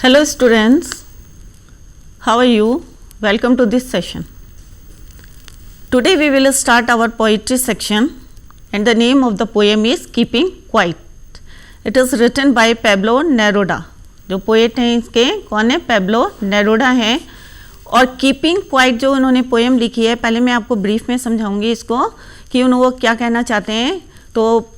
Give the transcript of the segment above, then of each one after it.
Hello students, how are you? Welcome to this session. Today we will start our poetry section and the name of the poem is Keeping Quiet. It is written by Pablo Neruda. जो poet हैं इसके कौन है? Pablo नेरूडा हैं. और keeping quiet जो उन्होंने poem लिखी है, पहले मैं आपको ब्रीफ में समझाऊंगी इसको कि वो क्या कहना चाहते हैं. तो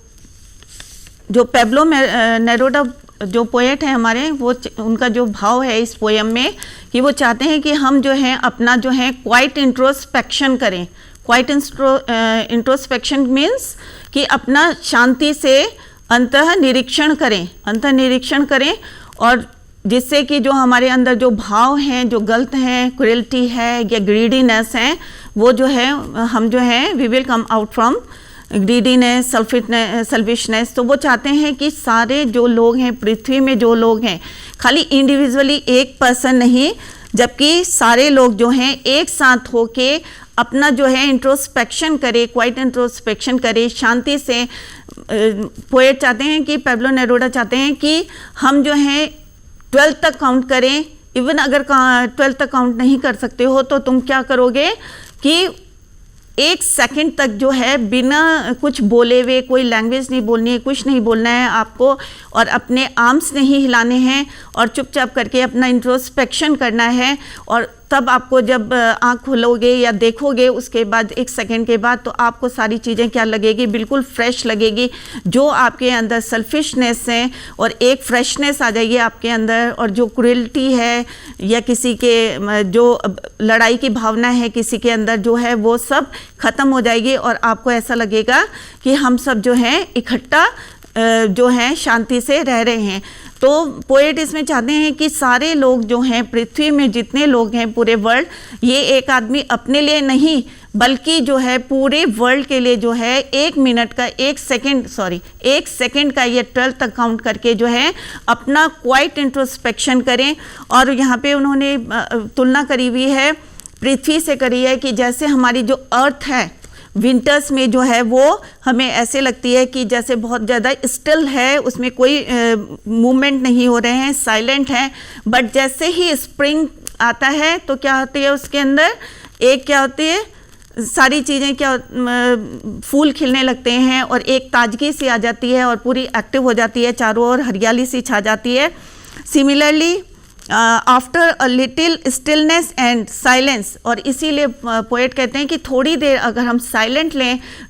जो पैब्लो नेरूडा जो पोएट है हमारे, वो उनका जो भाव है इस पोएम में कि वो चाहते हैं कि हम जो है अपना जो है क्वाइट इंट्रोस्पेक्शन करें. क्वाइट इंट्रोस्पेक्शन मीन्स कि अपना शांति से अंतः निरीक्षण करें और जिससे कि जो हमारे अंदर जो भाव हैं, जो गलत हैं, क्रुएल्टी है या ग्रीडीनेस है, वो जो है हम जो है we will come out from greediness, selfishness. तो वो चाहते हैं कि सारे जो लोग हैं पृथ्वी में, जो लोग हैं, खाली इंडिविजुअली एक पर्सन नहीं, जबकि सारे लोग जो हैं एक साथ होके अपना जो है इंट्रोस्पेक्शन करे, क्वाइट इंट्रोस्पेक्शन करे शांति से. पोएट चाहते हैं कि पैब्लो नेरूडा चाहते हैं कि हम जो है 12 तक काउंट करें. इवन अगर 12 तक काउंट नहीं कर सकते हो तो तुम क्या करोगे कि 1 सेकंड तक जो है बिना कुछ बोले हुए, कोई लैंग्वेज नहीं बोलनी है, कुछ नहीं बोलना है आपको, और अपने आर्म्स नहीं हिलाने हैं और चुपचाप करके अपना इंट्रोस्पेक्शन करना है. और तब आपको जब आँख खोलोगे या देखोगे उसके बाद 1 सेकंड के बाद, तो आपको सारी चीज़ें क्या लगेगी? बिल्कुल फ्रेश लगेगी. जो आपके अंदर सेल्फिशनेस है और एक फ्रेशनेस आ जाएगी आपके अंदर, और जो क्रुएल्टी है या किसी के जो लड़ाई की भावना है किसी के अंदर जो है, वो सब ख़त्म हो जाएगी और आपको ऐसा लगेगा कि हम सब जो हैं इकट्ठा जो हैं शांति से रह रहे हैं. तो पोएट इसमें चाहते हैं कि सारे लोग जो हैं पृथ्वी में, जितने लोग हैं पूरे वर्ल्ड, ये एक आदमी अपने लिए नहीं बल्कि जो है पूरे वर्ल्ड के लिए जो है 1 मिनट का 1 सेकंड का ये 12 तक काउंट करके जो है अपना क्वाइट इंट्रोस्पेक्शन करें. और यहाँ पे उन्होंने तुलना करी हुई है, पृथ्वी से करी है कि जैसे हमारी जो अर्थ है विंटर्स में जो है वो हमें ऐसे लगती है कि जैसे बहुत ज़्यादा स्टिल है, उसमें कोई मूवमेंट नहीं हो रहे हैं, साइलेंट है. बट जैसे ही स्प्रिंग आता है तो क्या होती है उसके अंदर, एक क्या होती है, सारी चीज़ें क्या फूल खिलने लगते हैं और एक ताजगी सी आ जाती है और पूरी एक्टिव हो जाती है, चारों ओर हरियाली सी छा जाती है. Similarly after a little stillness and silence, और इसीलिए पोएट कहते हैं कि थोड़ी देर अगर हम साइलेंट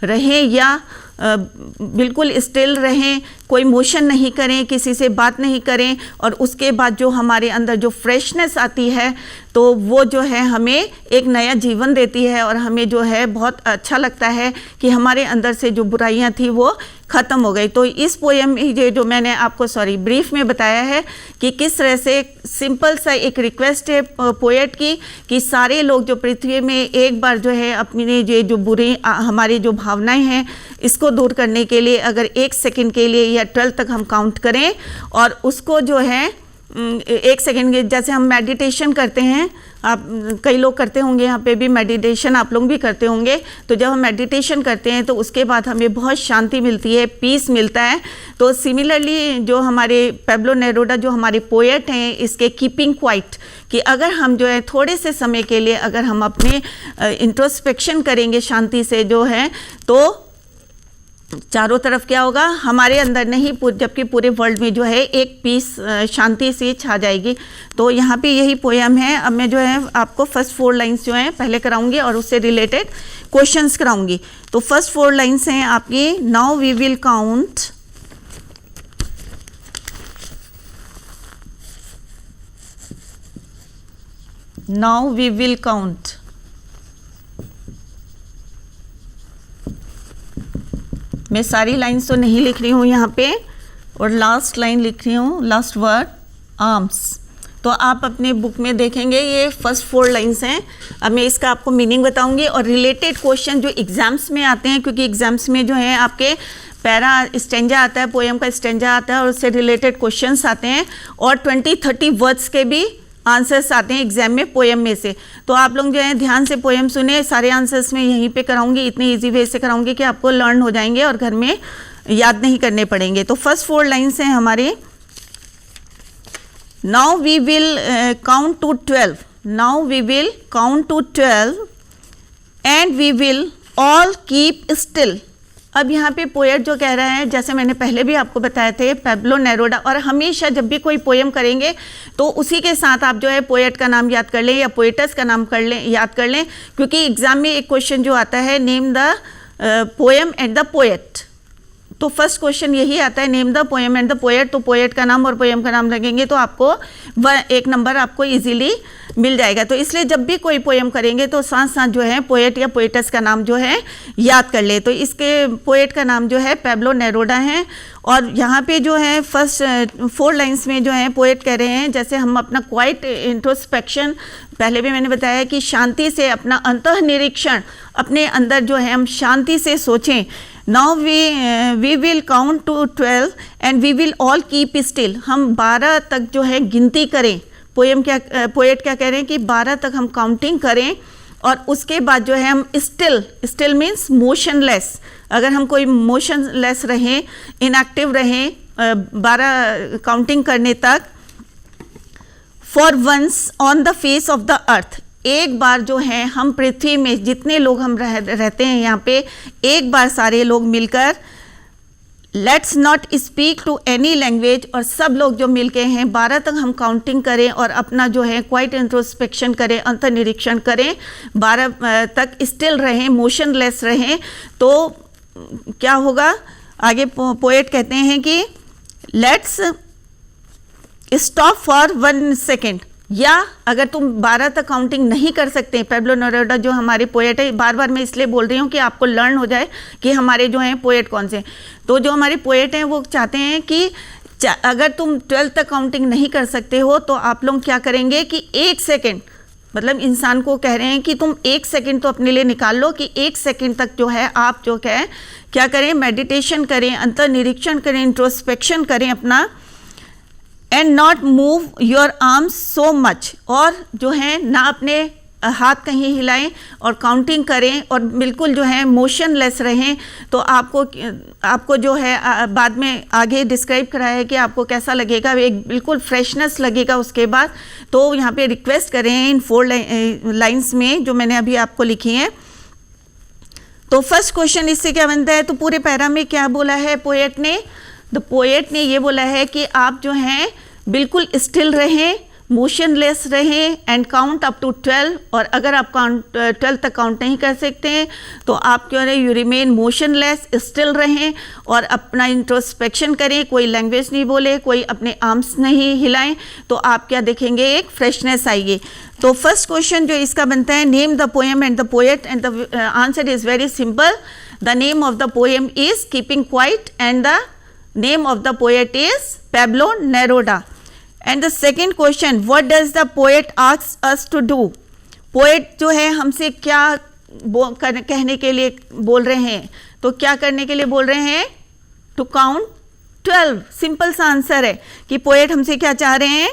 रहें या बिल्कुल स्टिल रहें, कोई मोशन नहीं करें, किसी से बात नहीं करें, और उसके बाद जो हमारे अंदर जो फ्रेशनेस आती है तो वो जो है हमें एक नया जीवन देती है और हमें जो है बहुत अच्छा लगता है कि हमारे अंदर से जो बुराइयां थी वो ख़त्म हो गई. तो इस पोएम में ये जो मैंने आपको ब्रीफ में बताया है कि किस तरह से सिंपल सा एक रिक्वेस्ट है पोएट की कि सारे लोग जो पृथ्वी में एक बार जो है अपनी ये जो बुरी हमारी जो भावनाएं हैं इसको दूर करने के लिए अगर 1 सेकंड के लिए या 12 तक हम काउंट करें और उसको जो है 1 सेकंड के, जैसे हम मेडिटेशन करते हैं, आप कई लोग करते होंगे, यहाँ पे भी मेडिटेशन आप लोग भी करते होंगे. तो जब हम मेडिटेशन करते हैं तो उसके बाद हमें बहुत शांति मिलती है, पीस मिलता है. तो सिमिलरली जो हमारे पैब्लो नेरूडा जो हमारे पोएट हैं, इसके कीपिंग क्वाइट, कि अगर हम जो है थोड़े से समय के लिए अगर हम अपने इंट्रोस्पेक्शन करेंगे शांति से जो है, तो चारों तरफ क्या होगा, हमारे अंदर नहीं जबकि पूरे वर्ल्ड में जो है एक पीस शांति से छा जाएगी. तो यहाँ पे यही पोएम है. अब मैं जो है आपको फर्स्ट 4 लाइन्स जो हैं पहले कराऊंगी और उससे रिलेटेड क्वेश्चंस कराऊंगी. तो फर्स्ट 4 लाइन्स हैं आपकी, now we will count. Now we will count. मैं सारी लाइन्स तो नहीं लिख रही हूँ यहाँ पे, और लास्ट लाइन लिख रही हूँ, लास्ट वर्ड आर्म्स. तो आप अपने बुक में देखेंगे ये फर्स्ट 4 लाइन्स हैं. अब मैं इसका आपको मीनिंग बताऊंगी और रिलेटेड क्वेश्चन जो एग्जाम्स में आते हैं, क्योंकि एग्जाम्स में जो है आपके पैरा स्टेंजा आता है, पोएम का स्टेंजा आता है और उससे रिलेटेड क्वेश्चंस आते हैं, और 20-30 वर्ड्स के भी आंसर्स आते हैं एग्जाम में पोएम में से. तो आप लोग जो है ध्यान से पोएम सुने, सारे आंसर्स मैं यहीं पे कराऊंगी, इतने इजी वे से कराऊंगी कि आपको लर्न हो जाएंगे और घर में याद नहीं करने पड़ेंगे. तो फर्स्ट 4 लाइन्स हैं हमारे. Now we will count to 12. Now we will count to 12 and we will all keep still. अब यहाँ पे पोएट जो कह रहा है, जैसे मैंने पहले भी आपको बताए थे, पैब्लो नेरुदा, और हमेशा जब भी कोई पोएम करेंगे तो उसी के साथ आप जो है पोएट का नाम याद कर लें या पोएटस का नाम याद कर लें, क्योंकि एग्जाम में एक क्वेश्चन जो आता है name the poem and the poet, तो फर्स्ट क्वेश्चन यही आता है name the poem and the poet, तो पोएट का नाम और पोएम का नाम लगेंगे तो आपको एक नंबर आपको इजीली मिल जाएगा। तो इसलिए जब भी कोई पोएम करेंगे तो साथ साथ जो है पोएट या पोएटस का नाम जो है याद कर ले। तो इसके पोएट का नाम जो है पैब्लो नेरुदा है, और यहाँ पे जो है फर्स्ट 4 लाइन्स में जो है पोएट कह रहे हैं, जैसे हम अपना क्वाइट इंट्रोस्पेक्शन, पहले भी मैंने बताया कि शांति से अपना अंतः निरीक्षण, अपने अंदर जो है हम शांति से सोचें। Now we will count to 12 and we will all keep still, हम 12 तक जो है गिनती करें। पोएट क्या कह रहे हैं कि 12 तक हम काउंटिंग करें, और उसके बाद जो है हम स्टिल मीन्स मोशनलेस, अगर हम कोई मोशनलेस रहें, इनएक्टिव रहें 12 काउंटिंग करने तक, for once on the face of the earth, एक बार जो है हम पृथ्वी में जितने लोग हम रहते हैं यहाँ पे, एक बार सारे लोग मिलकर let's not speak to any language, और सब लोग जो मिलके हैं 12 तक हम काउंटिंग करें और अपना जो है क्वाइट इंट्रोस्पेक्शन करें, अंतर्निरीक्षण करें, 12 तक स्टिल रहें, मोशनलेस रहें, तो क्या होगा। आगे पोएट कहते हैं कि लेट्स स्टॉप फॉर 1 सेकेंड, या अगर तुम 12 तक काउंटिंग नहीं कर सकते, पैब्लो नेरुदा जो हमारे पोएट है, बार बार मैं इसलिए बोल रही हूँ कि आपको लर्न हो जाए कि हमारे जो हैं पोएट कौन से, तो जो हमारे पोएट हैं वो चाहते हैं कि अगर तुम 12 तक काउंटिंग नहीं कर सकते हो तो आप लोग क्या करेंगे कि 1 सेकेंड, मतलब इंसान को कह रहे हैं कि तुम 1 सेकेंड तो अपने लिए निकाल लो, कि 1 सेकेंड तक जो है आप जो है क्या करें, मेडिटेशन करें, अंतर्निरीक्षण करें, इंट्रोस्पेक्शन करें अपना, and not move your arms so much, और जो है ना अपने हाथ कहीं हिलाएं और काउंटिंग करें और बिल्कुल जो है मोशनलेस रहें। तो आपको जो है बाद में आगे डिस्क्राइब कराया है कि आपको कैसा लगेगा, एक बिल्कुल फ्रेशनेस लगेगा उसके बाद। तो यहाँ पे रिक्वेस्ट करें इन 4 लाइन्स में जो मैंने अभी आपको लिखी हैं। तो फर्स्ट क्वेश्चन इससे क्या बनता है, तो पूरे पैरा में क्या बोला है पोएट ने, तो पोएट ने ये बोला है कि आप जो हैं बिल्कुल स्टिल रहें, मोशनलेस रहें एंड काउंट अप टू 12, और अगर आप 12 तक काउंट नहीं कर सकते हैं तो आप क्यों रहे, यू रिमेन मोशनलेस, स्टिल रहें और अपना इंट्रोस्पेक्शन करें, कोई लैंग्वेज नहीं बोले, कोई अपने आर्म्स नहीं हिलाएं, तो आप क्या देखेंगे, एक फ्रेशनेस आएगी। तो फर्स्ट क्वेश्चन जो इसका बनता है, name the poem and the poet, and the answer is very simple, the name of the poem is keeping quiet and the name of the poet is Pablo Neruda. And the second question, what does the poet ask us to do? Poet जो है हमसे क्या कहने के लिए बोल रहे हैं, तो क्या करने के लिए बोल रहे हैं, to count 12। सिंपल सा आंसर है कि पोएट हमसे क्या चाह रहे हैं,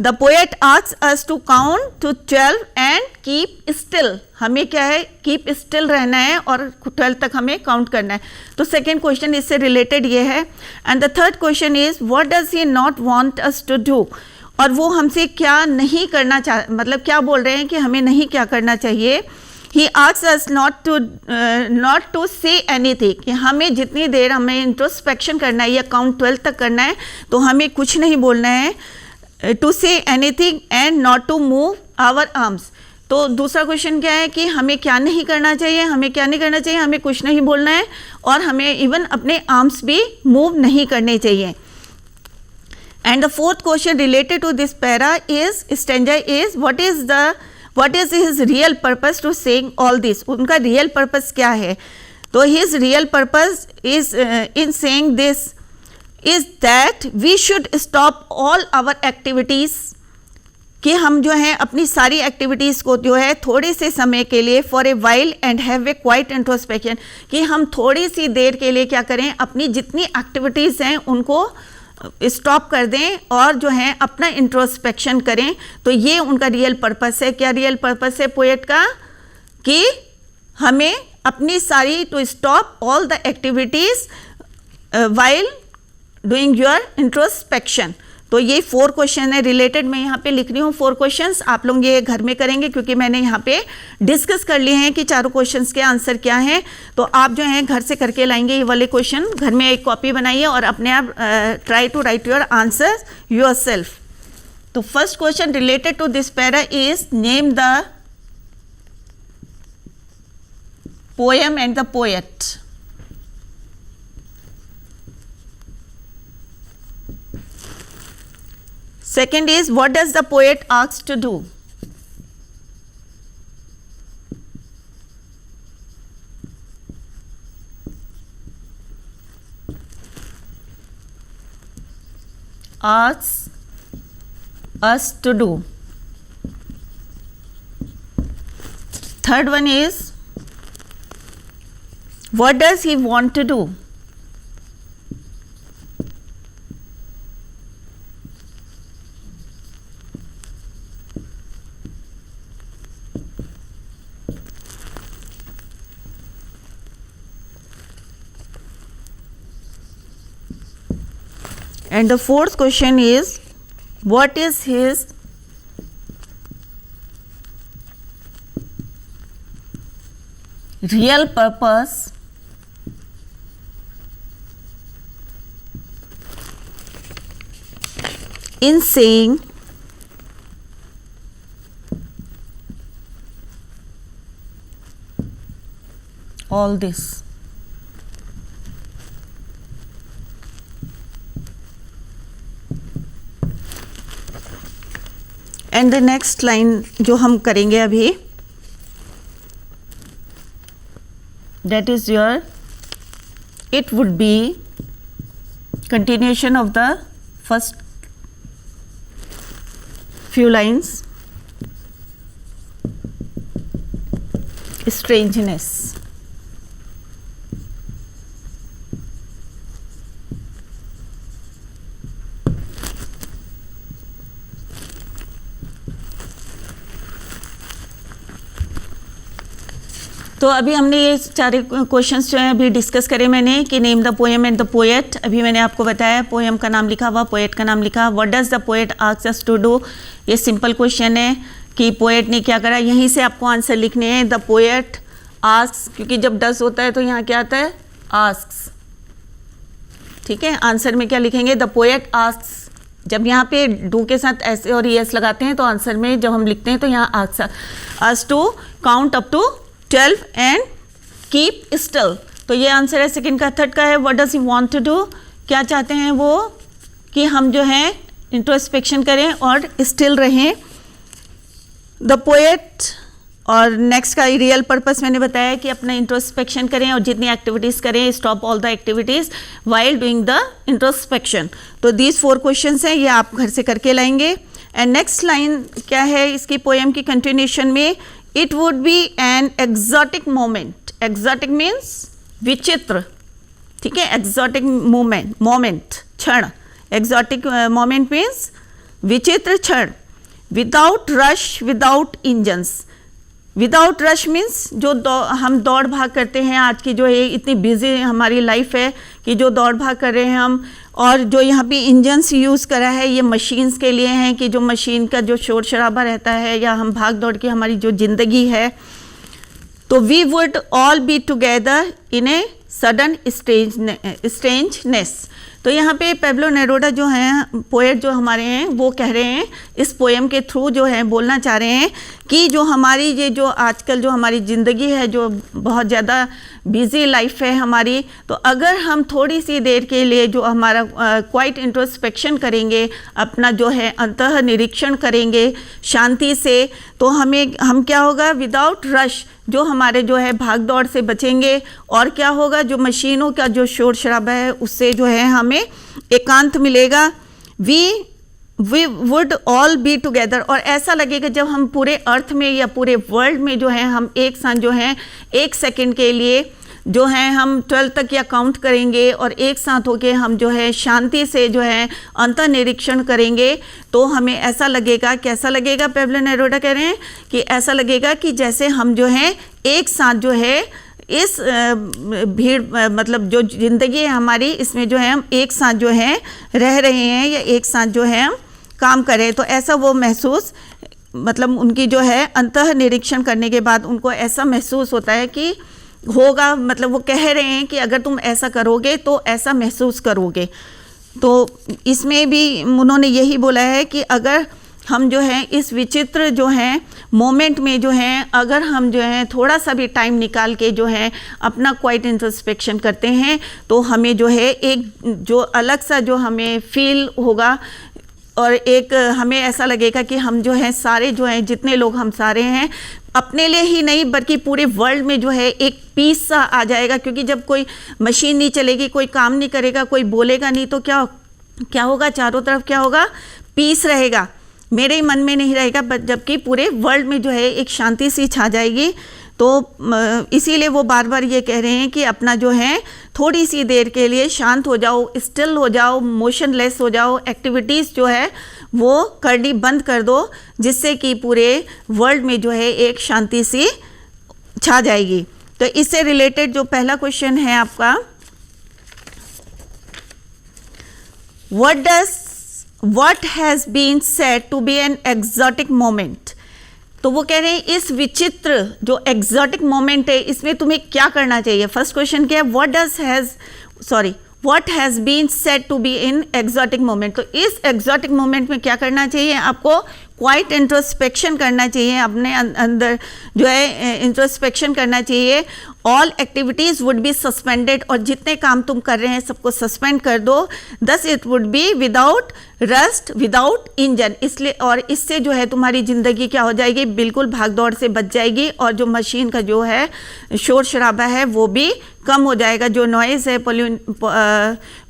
the poet asks us to count to 12 and keep still, हमें क्या है, कीप स्टिल रहना है और 12 तक हमें काउंट करना है। तो सेकेंड क्वेश्चन इससे रिलेटेड ये है। And the third question is what does he not want us to do, और वो हमसे क्या नहीं करना मतलब क्या बोल रहे हैं कि हमें नहीं क्या करना चाहिए। He asks us not to say anything, कि हमें जितनी देर हमें इंट्रोस्पेक्शन करना है या काउंट 12 तक करना है तो हमें कुछ नहीं बोलना है, to say anything and not to move our arms. तो दूसरा क्वेश्चन क्या है कि हमें क्या नहीं करना चाहिए, हमें क्या नहीं करना चाहिए, हमें कुछ नहीं बोलना है और हमें इवन अपने आर्म्स भी मूव नहीं करने चाहिए। And the fourth question related to this para is stanza is what is his real purpose to saying all this, उनका रियल पर्पस क्या है। तो his real purpose is in saying this is that we should stop all our activities, कि हम जो है अपनी सारी एक्टिविटीज़ को जो है थोड़े से समय के लिए for a while and have a quite introspection, कि हम थोड़ी सी देर के लिए क्या करें, अपनी जितनी एक्टिविटीज़ हैं उनको स्टॉप कर दें और जो है अपना इंट्रोस्पेक्शन करें। तो ये उनका रियल पर्पस है। क्या रियल पर्पस है पोएट का, कि हमें अपनी सारी to stop all the activities while doing your introspection. तो ये 4 क्वेश्चन है रिलेटेड, मैं यहाँ पे लिख रही हूँ 4 क्वेश्चंस, आप लोग ये घर में करेंगे क्योंकि मैंने यहाँ पे डिस्कस कर लिए हैं कि चारों क्वेश्चंस के आंसर क्या हैं। तो आप जो हैं घर से करके लाएंगे ये वाले क्वेश्चन, घर में एक कॉपी बनाइए और अपने आप try to write your answer yourself. तो first question related to this para is name the poem and the poet. Second is, what does the poet ask to do? Asks us to do. Third one is, what does he want to do? And the fourth question is, what is his real purpose in saying all this? And the next line जो हम करेंगे अभी, that is your, it would B continuation of the first few lines, strangeness. तो अभी हमने ये सारे questions जो हैं अभी डिस्कस करे मैंने कि name the poem and the poet. अभी मैंने आपको बताया पोएम का नाम लिखा हुआ, पोएट का नाम लिखा। What does the poet asks us to do, ये सिंपल क्वेश्चन है कि पोएट ने क्या करा, यहीं से आपको आंसर लिखने हैं। द पोएट आस्क्स, क्योंकि जब डज होता है तो यहाँ क्या आता है, आस्क्स, ठीक है। आंसर में क्या लिखेंगे, द पोएट आस्क्स। जब यहाँ पे डू के साथ ऐसे और यस लगाते हैं तो आंसर में जब हम लिखते हैं तो यहाँ asks us to count up to 12 and keep still. तो ये आंसर है सेकंड का। थर्ड का है, what does he want to do, क्या चाहते हैं वो कि हम जो है इंट्रोस्पेक्शन करें और स्टिल रहें। द पोएट, और नेक्स्ट का रियल पर्पस मैंने बताया कि अपना इंट्रोस्पेक्शन करें और जितनी एक्टिविटीज़ करें, stop all the activities while doing the introspection. तो दीज 4 क्वेश्चंस हैं, ये आप घर से करके लाएंगे। एंड नेक्स्ट लाइन क्या है इसकी पोएम की कंटिन्यूशन में, it would be an exotic moment. Exotic means विचित्र, ठीक है, एक्सोटिक मोमेंट क्षण। एक्सोटिक मोमेंट मीन्स विचित्र क्षण। Without rush, without engines. Without rush means जो हम दौड़ भाग करते हैं, आज की जो है इतनी बिजी हमारी लाइफ है कि जो दौड़ भाग कर रहे हैं हम, और जो यहाँ पे इंजन्स यूज़ करा है ये मशीन्स के लिए हैं कि जो मशीन का जो शोर शराबा रहता है या हम भाग दौड़ की हमारी जो ज़िंदगी है, तो we would all be together in a sudden strangeness. तो यहाँ पे पेब्लो नेरूदा जो हैं पोएट जो हमारे हैं वो कह रहे हैं इस पोएम के थ्रू जो है बोलना चाह रहे हैं कि जो हमारी ये जो आजकल जो हमारी ज़िंदगी है, जो बहुत ज़्यादा बिज़ी लाइफ है हमारी, तो अगर हम थोड़ी सी देर के लिए जो हमारा क्वाइट इंट्रोस्पेक्शन करेंगे, अपना जो है अंतः निरीक्षण करेंगे शांति से, तो हम क्या होगा, विदाउट रश, जो हमारे जो है भाग दौड़ से बचेंगे, और क्या होगा, जो मशीनों का जो शोर शराबा है उससे जो है हमें एकांत मिलेगा। We would all be together, और ऐसा लगेगा जब हम पूरे अर्थ में या पूरे वर्ल्ड में जो है हम एक साथ जो है 1 सेकेंड के लिए जो है हम 12 तक या काउंट करेंगे और एक साथ होके हम जो है शांति से जो है अंतर निरीक्षण करेंगे, तो हमें ऐसा लगेगा, कैसा लगेगा, पेब्लो नेरूदा कह रहे हैं कि ऐसा लगेगा कि जैसे हम जो है एक साथ जो है इस भीड़ मतलब जो ज़िंदगी है हमारी, इसमें जो है हम एक साथ जो है रह रहे हैं या एक साथ जो है हम काम कर रहे हैं। तो ऐसा वो महसूस, मतलब उनकी जो है अंतः निरीक्षण करने के बाद उनको ऐसा महसूस होता है कि होगा, मतलब वो कह रहे हैं कि अगर तुम ऐसा करोगे तो ऐसा महसूस करोगे। तो इसमें भी उन्होंने यही बोला है कि अगर हम जो है इस विचित्र जो है मोमेंट में जो है अगर हम जो है थोड़ा सा भी टाइम निकाल के जो है अपना क्वाइट इंट्रोस्पेक्शन करते हैं तो हमें जो है एक जो अलग सा जो हमें फील होगा और एक हमें ऐसा लगेगा कि हम जो है सारे जो हैं जितने लोग हम सारे हैं अपने लिए ही नहीं बल्कि पूरे वर्ल्ड में जो है एक पीस सा आ जाएगा। क्योंकि जब कोई मशीन नहीं चलेगी, कोई काम नहीं करेगा, कोई बोलेगा नहीं, तो क्या होगा, चारों तरफ क्या होगा, पीस रहेगा, मेरे ही मन में नहीं रहेगा, जबकि पूरे वर्ल्ड में जो है एक शांति सी छा जाएगी। तो इसीलिए वो बार बार ये कह रहे हैं कि अपना जो है थोड़ी सी देर के लिए शांत हो जाओ, स्टिल हो जाओ, मोशनलेस हो जाओ, एक्टिविटीज़ जो है वो करनी बंद कर दो, जिससे कि पूरे वर्ल्ड में जो है एक शांति सी छा जाएगी। तो इससे रिलेटेड जो पहला क्वेश्चन है आपका, what has been said to be an exotic moment? तो वो कह रहे हैं इस विचित्र जो एग्जॉटिक मोमेंट है इसमें तुम्हें क्या करना चाहिए। फर्स्ट क्वेश्चन क्या है, what has been said to be in exotic moment? तो इस एग्जॉटिक मोमेंट में क्या करना चाहिए, आपको क्वाइट इंट्रोस्पेक्शन करना चाहिए, अपने अंदर जो है इंट्रोस्पेक्शन करना चाहिए। All activities would be suspended, और जितने काम तुम कर रहे हैं सबको सस्पेंड कर दो। Thus it would be without rust, without engine. इसलिए और इससे जो है तुम्हारी ज़िंदगी क्या हो जाएगी, बिल्कुल भाग दौड़ से बच जाएगी, और जो मशीन का जो है शोर शराबा है वो भी कम हो जाएगा, जो नॉइज़ है,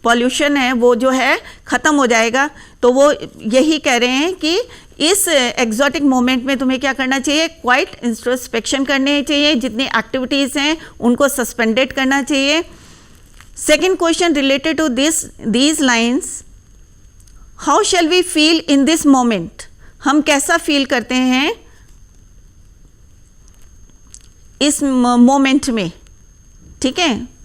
पॉल्यूशन है, वो जो है ख़त्म हो जाएगा। तो वो यही कह रहे हैं कि इस एग्जॉटिक मोमेंट में तुम्हें क्या करना चाहिए, क्वाइट इंट्रोस्पेक्शन करने चाहिए, जितनी एक्टिविटीज़ हैं उनको सस्पेंडेड करना चाहिए। Second question related to these lines, how shall we feel in this moment? हम कैसा फील करते हैं इस मोमेंट में, ठीक है।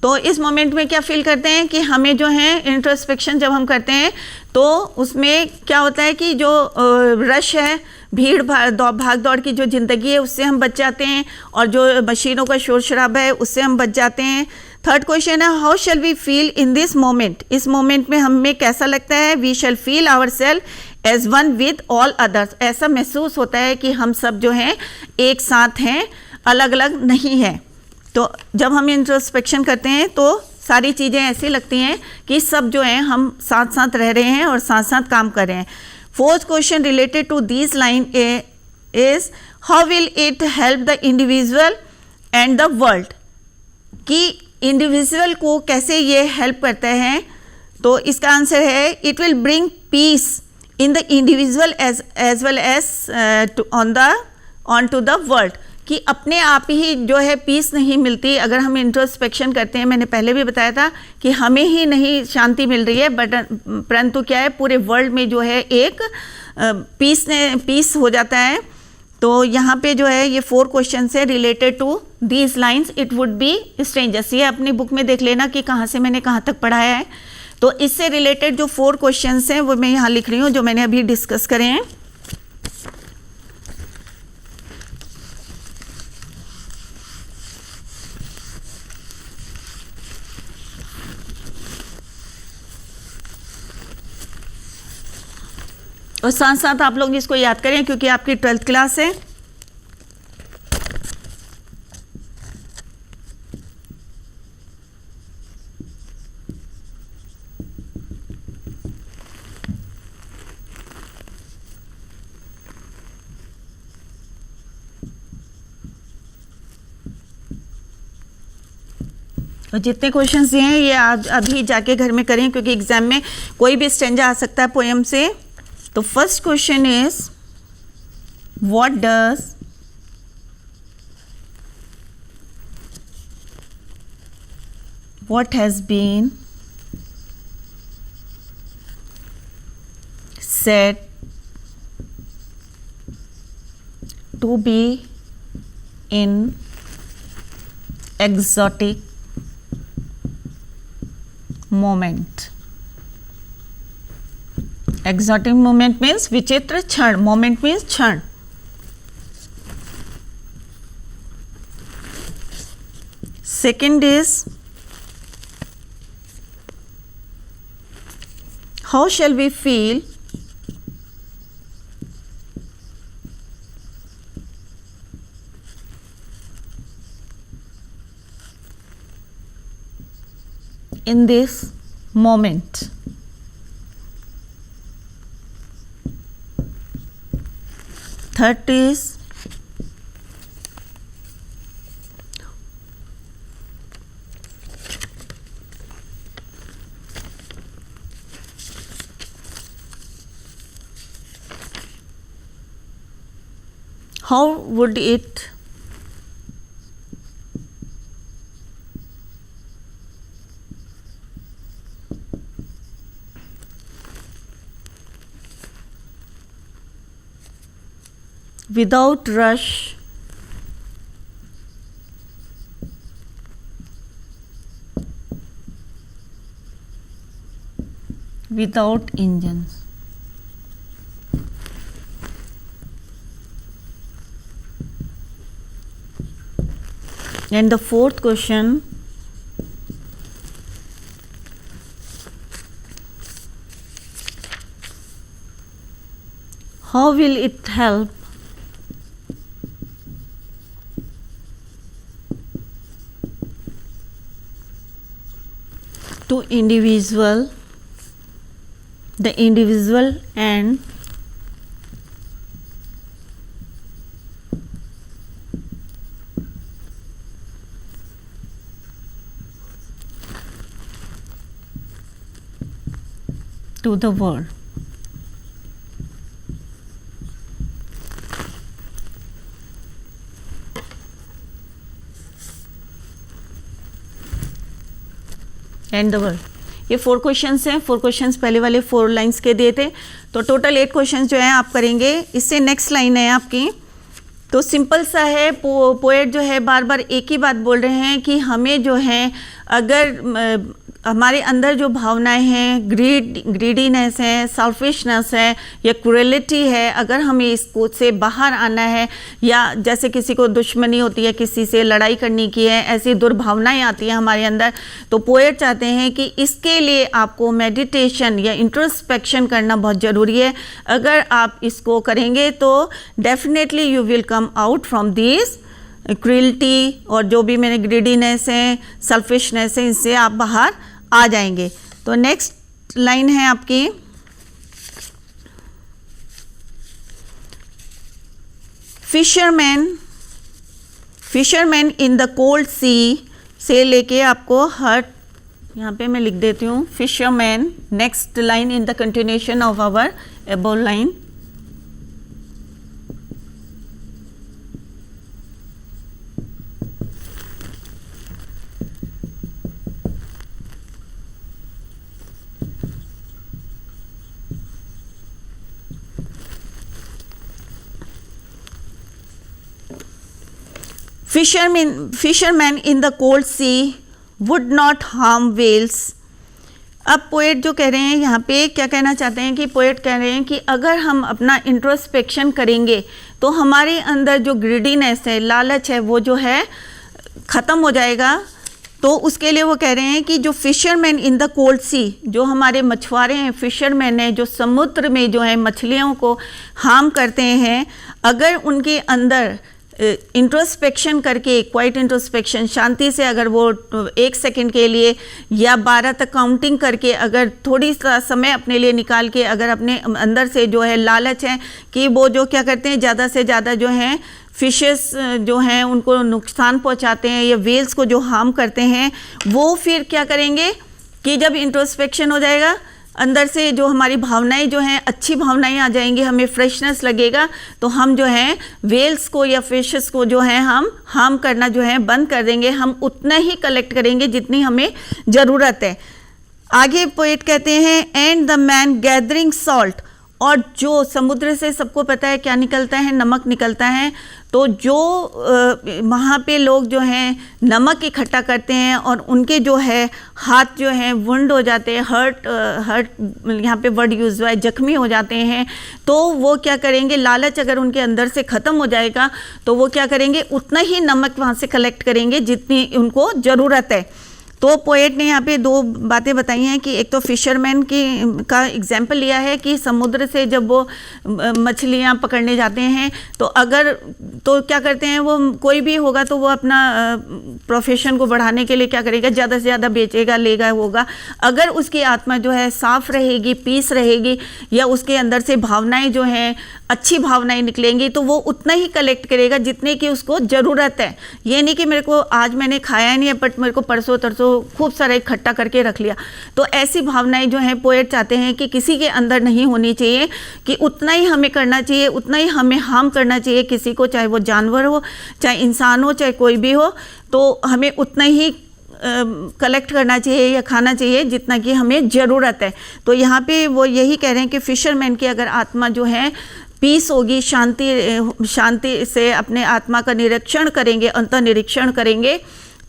तो इस मोमेंट में क्या फील करते हैं कि हमें जो है इंट्रोस्पेक्शन जब हम करते हैं तो उसमें क्या होता है कि जो रश है, भीड़ भाग दौड़ की जो ज़िंदगी है उससे हम बच जाते हैं, और जो मशीनों का शोर शराबा है उससे हम बच जाते हैं। थर्ड क्वेश्चन है, how shall we feel in this moment? इस मोमेंट में हमें कैसा लगता है? We shall feel our self as one with all others. ऐसा महसूस होता है कि हम सब जो हैं एक साथ हैं, अलग अलग नहीं है। तो जब हम इंट्रोस्पेक्शन करते हैं तो सारी चीज़ें ऐसी लगती हैं कि सब जो हैं हम साथ साथ रह रहे हैं और साथ साथ काम कर रहे हैं। Fourth question related to this line is, how will it help the individual and the world? कि इंडिविजुअल को कैसे ये हेल्प करता है? तो इसका आंसर है, it will bring peace in the individual as well as on to the world. कि अपने आप ही जो है पीस नहीं मिलती अगर हम इंट्रोस्पेक्शन करते हैं। मैंने पहले भी बताया था कि हमें ही नहीं शांति मिल रही है, परंतु क्या है, पूरे वर्ल्ड में जो है एक पीस हो जाता है। तो यहाँ पे जो है ये 4 क्वेश्चन है related to these lines, it would be strangers. ये अपनी बुक में देख लेना कि कहाँ से मैंने कहाँ तक पढ़ाया है। तो इससे रिलेटेड जो 4 क्वेश्चन हैं वो मैं यहाँ लिख रही हूँ, जो मैंने अभी डिस्कस करे हैं। और साथ साथ आप लोग इसको याद करें क्योंकि आपकी 12th क्लास है। और जितने क्वेश्चंस दिए हैं ये आज अभी जाके घर में करें, क्योंकि एग्जाम में कोई भी स्टेंजा आ सकता है पोएम से। तो first question is, what has been said to be in exotic moment. Exotic moment means विचित्र क्षण, moment means क्षण. Second is how shall we feel in this moment. Third is how would it without rush, without engines. And the fourth question, how will it help to the individual and to the world. And the world. ये 4 questions हैं. 4 questions पहले वाले 4 lines के दिए थे, तो total 8 questions जो है आप करेंगे. इससे नेक्स्ट लाइन है आपकी, तो सिंपल सा है. पोएट जो है बार बार एक ही बात बोल रहे हैं कि हमें जो है अगर हमारे अंदर जो भावनाएं हैं, ग्रीडीनेस है, सेल्फिशनेस है या क्रूएलिटी है, अगर हमें इसको से बाहर आना है, या जैसे किसी को दुश्मनी होती है, किसी से लड़ाई करने की है, ऐसी दुर्भावनाएं आती हैं हमारे अंदर, तो पोएट चाहते हैं कि इसके लिए आपको मेडिटेशन या इंट्रोस्पेक्शन करना बहुत ज़रूरी है. अगर आप इसको करेंगे तो definitely you will come out from this cruelty और जो भी मेरे ग्रीडीनेस है, सेल्फिशनेस है, इससे आप बाहर आ जाएंगे. तो नेक्स्ट लाइन है आपकी, फिशरमैन इन द कोल्ड सी से लेके आपको हर, यहाँ पे मैं लिख देती हूँ fisherman. Next line in the continuation of our above line. Fishermen in the cold sea would not harm whales. अब पोएट जो कह रहे हैं यहाँ पे क्या कहना चाहते हैं कि पोएट कह रहे हैं कि अगर हम अपना इंट्रोस्पेक्शन करेंगे तो हमारे अंदर जो ग्रीडीनेस है, लालच है, वो जो है ख़त्म हो जाएगा. तो उसके लिए वो कह रहे हैं कि जो फिशरमैन इन द कोल्ड सी, जो हमारे मछुआरे हैं, फिशरमैन हैं, जो समुद्र में जो है मछलियों को हार्म करते हैं, अगर उनके अंदर इंट्रोस्पेक्शन करके, क्वाइट इंट्रोस्पेक्शन, शांति से अगर वो 1 सेकंड के लिए या 12 तक काउंटिंग करके अगर थोड़ी सा समय अपने लिए निकाल के अगर अपने अंदर से जो है लालच है कि वो जो क्या करते हैं, ज़्यादा से ज़्यादा जो है फिशेस जो हैं उनको नुकसान पहुंचाते हैं या वेल्स को जो हार्म करते हैं, वो फिर क्या करेंगे कि जब इंट्रोस्पेक्शन हो जाएगा, अंदर से जो हमारी भावनाएं जो हैं, अच्छी भावनाएं आ जाएंगी, हमें फ्रेशनेस लगेगा, तो हम जो है वेल्स को या फिशेस को जो है हम हार्म करना जो है बंद कर देंगे. हम उतना ही कलेक्ट करेंगे जितनी हमें ज़रूरत है. आगे पोएट कहते हैं and the man gathering salt, और जो समुद्र से सबको पता है क्या निकलता है, नमक निकलता है. तो जो वहाँ पे लोग जो हैं नमक इकट्ठा करते हैं और उनके जो है हाथ जो हैं वुंड हो जाते हैं, हर्ट यहाँ पे वर्ड यूज़ हुआ है, जख्मी हो जाते हैं, तो वो क्या करेंगे, लालच अगर उनके अंदर से ख़त्म हो जाएगा तो वो क्या करेंगे, उतना ही नमक वहाँ से कलेक्ट करेंगे जितनी उनको ज़रूरत है। तो पोएट ने यहाँ पे दो बातें बताई हैं कि एक तो फिशरमैन का एग्जाम्पल लिया है कि समुद्र से जब वो मछलियाँ पकड़ने जाते हैं तो क्या करते हैं, वो कोई भी होगा तो वो अपना प्रोफेशन को बढ़ाने के लिए क्या करेगा, ज़्यादा से ज़्यादा बेचेगा, लेगा होगा। अगर उसकी आत्मा जो है साफ़ रहेगी, पीस रहेगी, या उसके अंदर से भावनाएं जो हैं अच्छी भावनाएं निकलेंगी, तो वो उतना ही कलेक्ट करेगा जितने की उसको ज़रूरत है। ये नहीं कि मेरे को आज मैंने खाया नहीं है बट मेरे को परसों तरसों खूब सारा इकट्ठा करके रख लिया। तो ऐसी भावनाएं जो हैं पोएट चाहते हैं कि किसी के अंदर नहीं होनी चाहिए, कि उतना ही हमें करना चाहिए, उतना ही हमें हार्म करना चाहिए किसी को, चाहे वो जानवर हो, चाहे इंसान हो, चाहे कोई भी हो, तो हमें उतना ही कलेक्ट करना चाहिए या खाना चाहिए जितना कि हमें ज़रूरत है। तो यहाँ पे वो यही कह रहे हैं कि फिशरमैन की अगर आत्मा जो है पीस होगी, शांति से अपने आत्मा का निरीक्षण करेंगे, अंतर निरीक्षण करेंगे,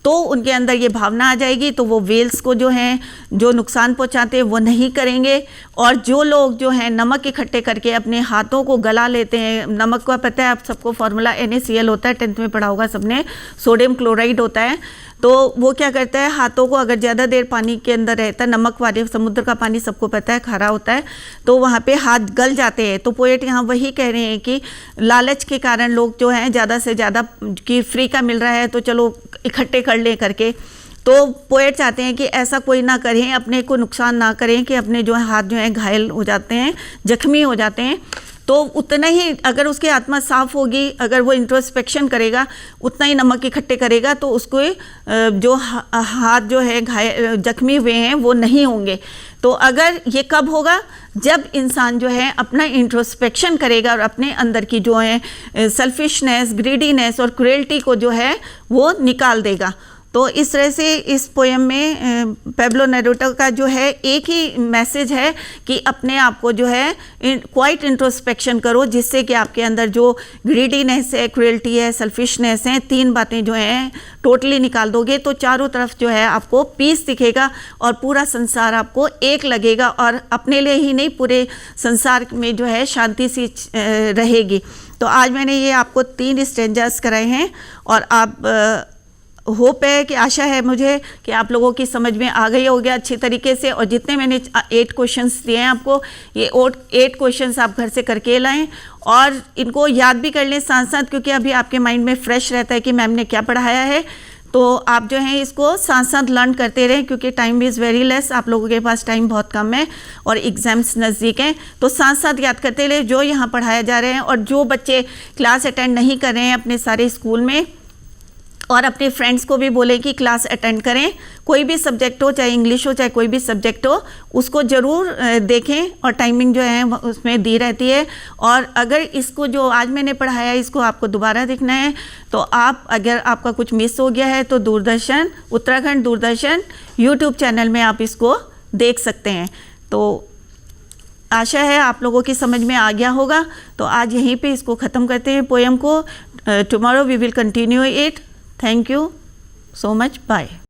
तो उनके अंदर ये भावना आ जाएगी, तो वो वेल्स को जो हैं जो नुकसान पहुंचाते हैं वो नहीं करेंगे। और जो लोग जो हैं नमक इकट्ठे करके अपने हाथों को गला लेते हैं, नमक का पता है आप सबको, फार्मूला NaCl होता है, 10th में पढ़ा होगा सबने, सोडियम क्लोराइड होता है। तो वो क्या करता है, हाथों को अगर ज़्यादा देर पानी के अंदर रहता है, नमक वाले समुद्र का पानी सबको पता है खारा होता है, तो वहाँ पे हाथ गल जाते हैं। तो पोएट यहाँ वही कह रहे हैं कि लालच के कारण लोग जो हैं ज़्यादा से ज़्यादा कि फ्री का मिल रहा है तो चलो इकट्ठे कर ले करके। तो पोएट चाहते हैं कि ऐसा कोई ना करें, अपने को नुकसान ना करें कि अपने जो हाथ जो हैं घायल हो जाते हैं, जख्मी हो जाते हैं। तो उतना ही अगर उसकी आत्मा साफ़ होगी, अगर वो इंट्रोस्पेक्शन करेगा, उतना ही नमक इकट्ठे करेगा, तो उसको जो हाथ जो है घायल जख्मी हुए हैं वो नहीं होंगे। तो अगर ये कब होगा, जब इंसान जो है अपना इंट्रोस्पेक्शन करेगा और अपने अंदर की जो है सेल्फिशनेस, ग्रीडीनेस और क्रुएल्टी को जो है वो निकाल देगा। तो इस तरह से इस पोएम में पेब्लो नेरूदा का जो है एक ही मैसेज है कि अपने आप को जो है क्वाइट इंट्रोस्पेक्शन करो, जिससे कि आपके अंदर जो ग्रीडीनेस है, क्रुएल्टी है, सेल्फिशनेस है, तीन बातें जो हैं टोटली निकाल दोगे तो चारों तरफ जो है आपको पीस दिखेगा और पूरा संसार आपको एक लगेगा, और अपने लिए ही नहीं पूरे संसार में जो है शांति सी रहेगी। तो आज मैंने ये आपको 3 स्टेंजास कराए हैं, और आप होप है कि आशा है मुझे कि आप लोगों की समझ में आ गई होगी अच्छी तरीके से। और जितने मैंने 8 क्वेश्चंस दिए हैं आपको, ये 8 क्वेश्चंस आप घर से करके लाएं और इनको याद भी कर लें साथ साथ, क्योंकि अभी आपके माइंड में फ्रेश रहता है कि मैम ने क्या पढ़ाया है। तो आप जो हैं इसको साथ साथ लर्न करते रहें, क्योंकि टाइम इज़ वेरी लेस, आप लोगों के पास टाइम बहुत कम है और एग्ज़ाम्स नज़दीक हैं। तो साथ साथ याद करते रहे जो यहाँ पढ़ाया जा रहे हैं। और जो बच्चे क्लास अटेंड नहीं कर रहे हैं अपने सारे स्कूल में, और अपने फ्रेंड्स को भी बोलें कि क्लास अटेंड करें, कोई भी सब्जेक्ट हो, चाहे इंग्लिश हो चाहे कोई भी सब्जेक्ट हो, उसको ज़रूर देखें। और टाइमिंग जो है उसमें दी रहती है। और अगर इसको जो आज मैंने पढ़ाया इसको आपको दोबारा देखना है, तो आप अगर आपका कुछ मिस हो गया है तो दूरदर्शन, उत्तराखंड दूरदर्शन यूट्यूब चैनल में आप इसको देख सकते हैं। तो आशा है आप लोगों की समझ में आ गया होगा। तो आज यहीं पे इसको ख़त्म करते हैं पोएम को। Tomorrow we will continue it. Thank you so much. Bye.